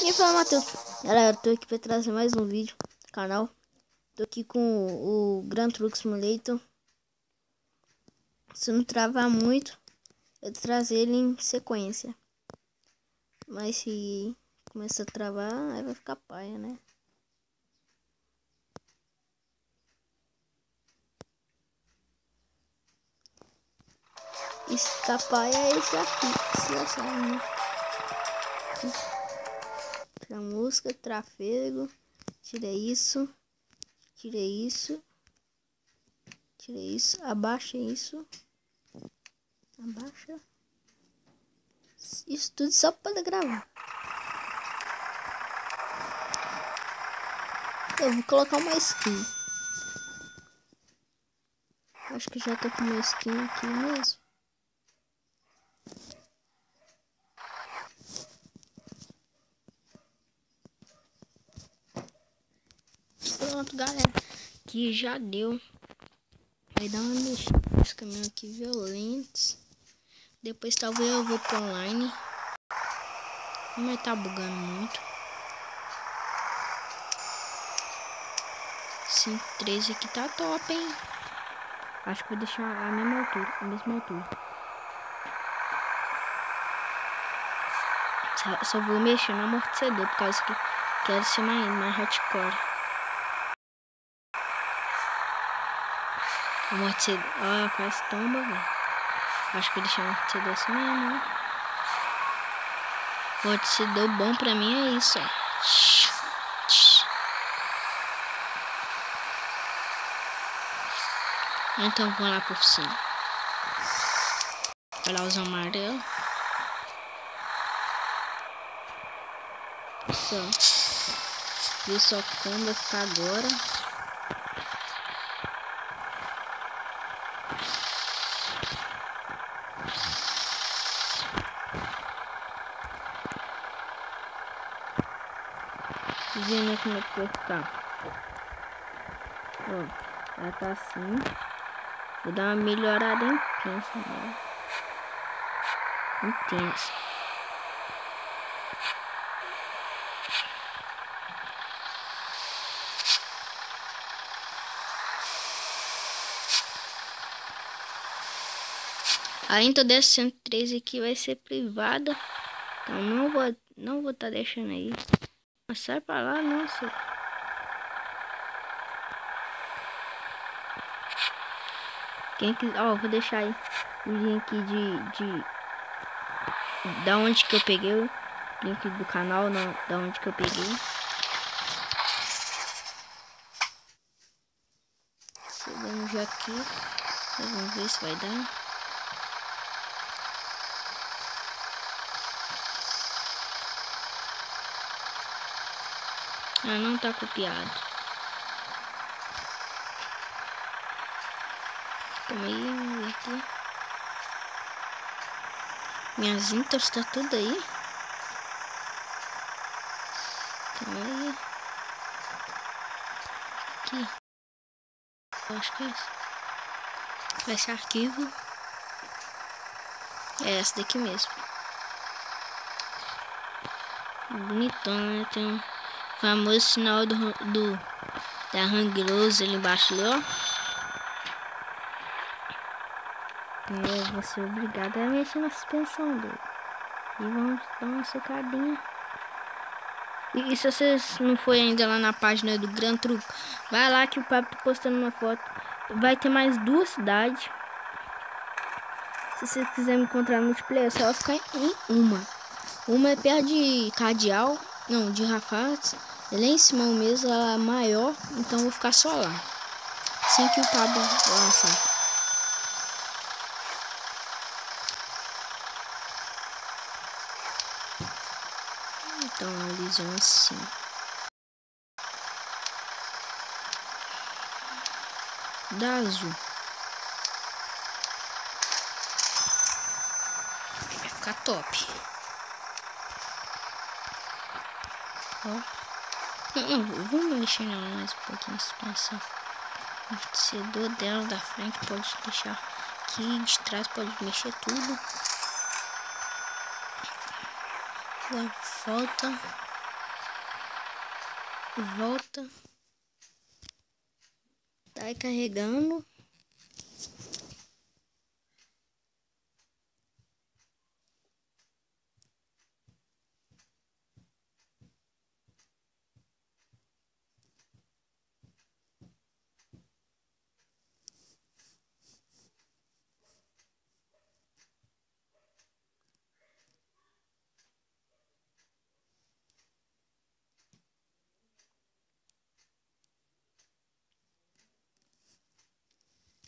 E aí, fala, Matheus. Galera, tô aqui pra trazer mais um vídeo do canal. Tô aqui com o Gran Truck Simulator. Se não travar muito, eu vou trazer ele em sequência. Mas se começar a travar, aí vai ficar paia, né? Escapar é esse aqui. Esse já sabe, né? Pra música, trafego. Tirei isso. Tirei isso. Tirei isso. Abaixa isso. Abaixa. Isso tudo só para gravar. Eu vou colocar uma skin. Acho que já tô com uma skin aqui mesmo. Pronto, galera. Que já deu. Vai dar uma mexida nesse caminhão aqui violentos. Depois talvez eu vou pro online. Mas tá bugando muito. 5.13 aqui tá top, hein? Acho que vou deixar a mesma altura. Só vou mexer no amortecedor por causa que quero ser mais hardcore. Amortecedor, ó, quase tomba, velho. Acho que vou deixar o amortecedor assim mesmo, né? O amortecedor bom pra mim é isso, ó. Então vamos lá por cima. Olha lá os amarelos. Ver só como vai ficar agora. Vendo como é que vai ficar. Ó, ela tá assim. Vou dar uma melhorada intensa nela. Intensa. Além do 113 aqui vai ser privada. Então não vou tá deixando aí. Mas sai pra lá, nossa. Quem quiser, ó, vou deixar aí o link da onde que eu peguei, o link do canal, não, da onde que eu peguei. Chegando já aqui, vamos ver se vai dar. Ah, não tá copiado. Calma aí, vamos ver aqui. Minhas intros tá tudo aí. Calma aí. Aqui. Eu acho que é isso. Vai ser arquivo. É essa daqui mesmo. Bonitão, né? Tem um famoso sinal da Hang Loose ali embaixo, ali, ó. Eu vou ser obrigado a mexer na suspensão dele. E vamos dar uma socadinha. E se vocês não foi ainda lá na página do Gran Truck, vai lá que o Pablo tá postando uma foto. Vai ter mais 2 cidades. Se você quiser me encontrar no multiplayer, é só ficar em uma. Uma é perto de Cardeal, não, de Rafaz. Ela é em Simão mesmo, ela é maior, então eu vou ficar só lá. Assim que o Pablo lançar. Então eles vão assim. Da azul. Vai ficar top. Ó. Não, vamos mexer nela mais um pouquinho a suspensão. O amortecedor dela da frente pode deixar aqui, de trás pode mexer tudo. Da volta. Volta. Tá aí carregando.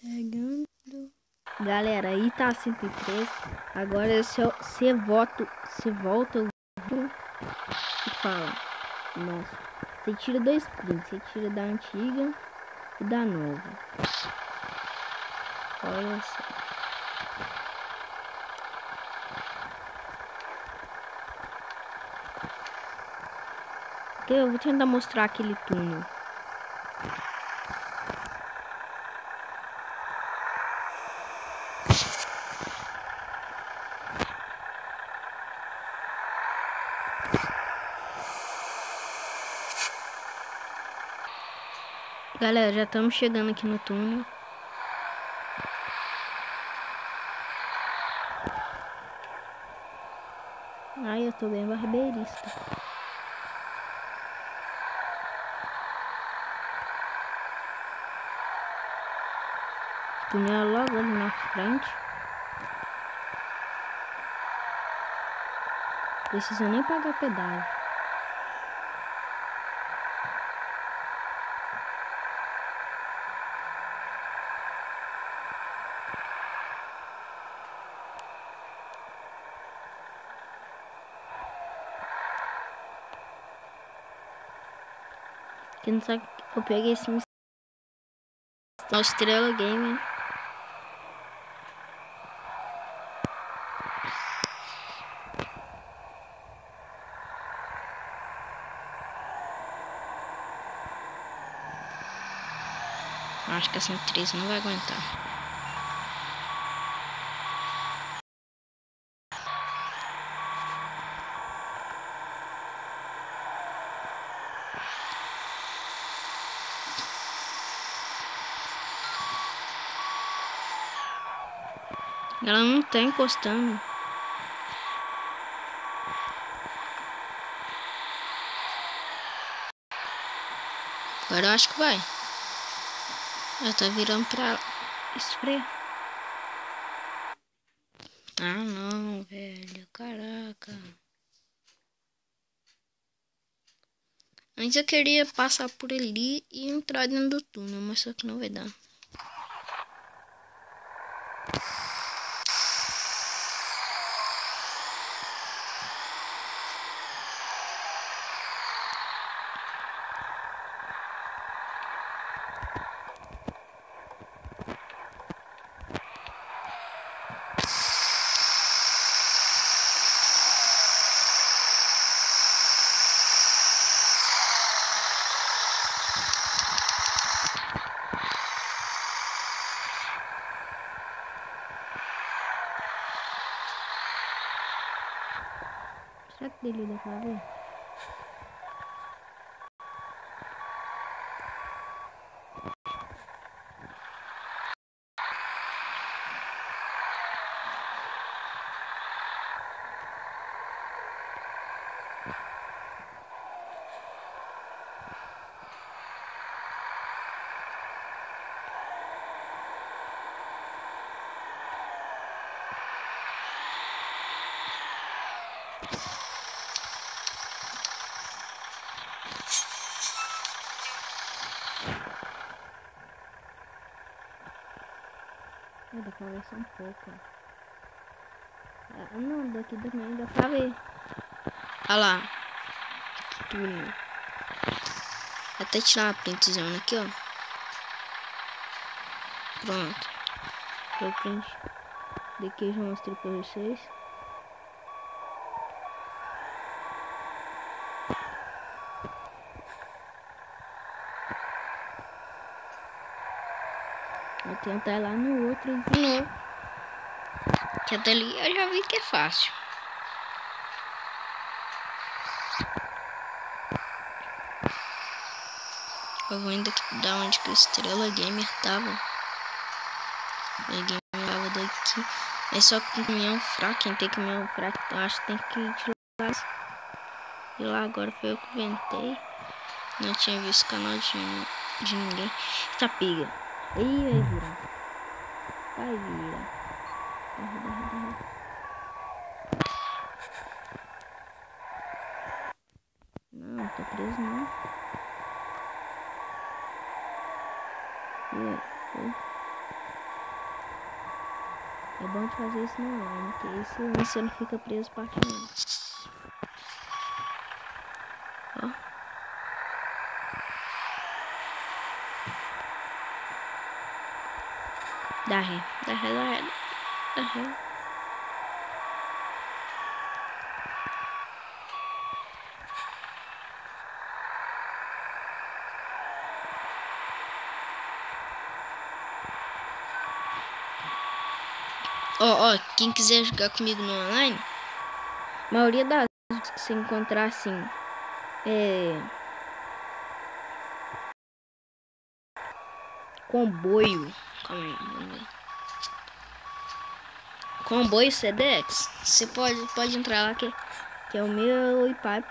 Carregando. Galera, aí tá 103. Agora você volta e fala. Nossa, você tira dois prints. Você tira da antiga e da nova. Olha só. Eu vou tentar mostrar aquele túnel. Galera, já estamos chegando aqui no túnel. Ai, eu tô bem barbeirista. O túnel é logo ali na frente. Precisa nem pagar pedágio. Quem não sabe, eu peguei esse Estrela Gamer. Acho que a 113 não vai aguentar. Ela não tá encostando. Agora eu acho que vai. Ela tá virando pra esfriar. Ah, não, velho. Caraca. Antes eu queria passar por ali e entrar dentro do túnel, mas só que não vai dar. Será que dele dá pra ver? Dá pra ver só um pouco. Ah, não, daqui também dá pra ver. Olha lá. Túnel. Até tirar uma printzona aqui, ó. Pronto. Deu print. Daqui eu já mostrei pra vocês. Vou tentar ir lá no outro de novo. Que até ali eu já vi que é fácil. Eu vou ainda da onde que o Estrela Gamer tava. O Gamer tava daqui. É só com caminhão fraco. Quem tem caminhão fraco, então acho que tem que ir de lá. E lá agora foi eu que inventei. Não tinha visto o canal de ninguém. Eita, pega. Ih, vai virar. Vai virar. Não, tô preso não. É bom de fazer isso no online, porque isso você não fica preso partindo. Ó. Dá ré. Ó, quem quiser jogar comigo no online, a maioria das vezes que você encontrar assim, comboio. Calma aí, vamos ver. Comboio Sedex, você pode entrar lá que é o meu Ipá.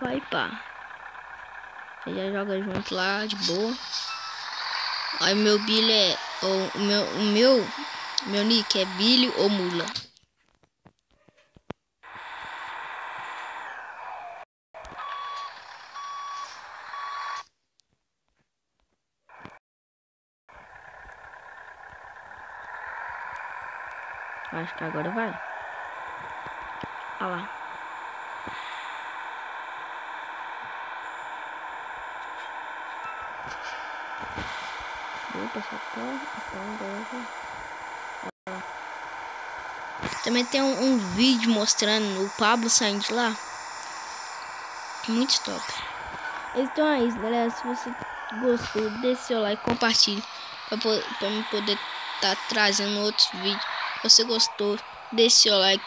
Você já joga junto lá de boa. Aí meu Billy é o meu nick é Billy ou Mula. Acho que agora vai. Olha lá. Opa, também tem um vídeo mostrando o Pablo saindo de lá. Muito top. Então é isso, galera. Se você gostou, deixe seu like, compartilhe para eu poder estar trazendo outros vídeos. Se você gostou, deixe seu like.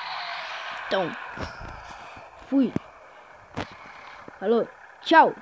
Então, fui. Falou, tchau.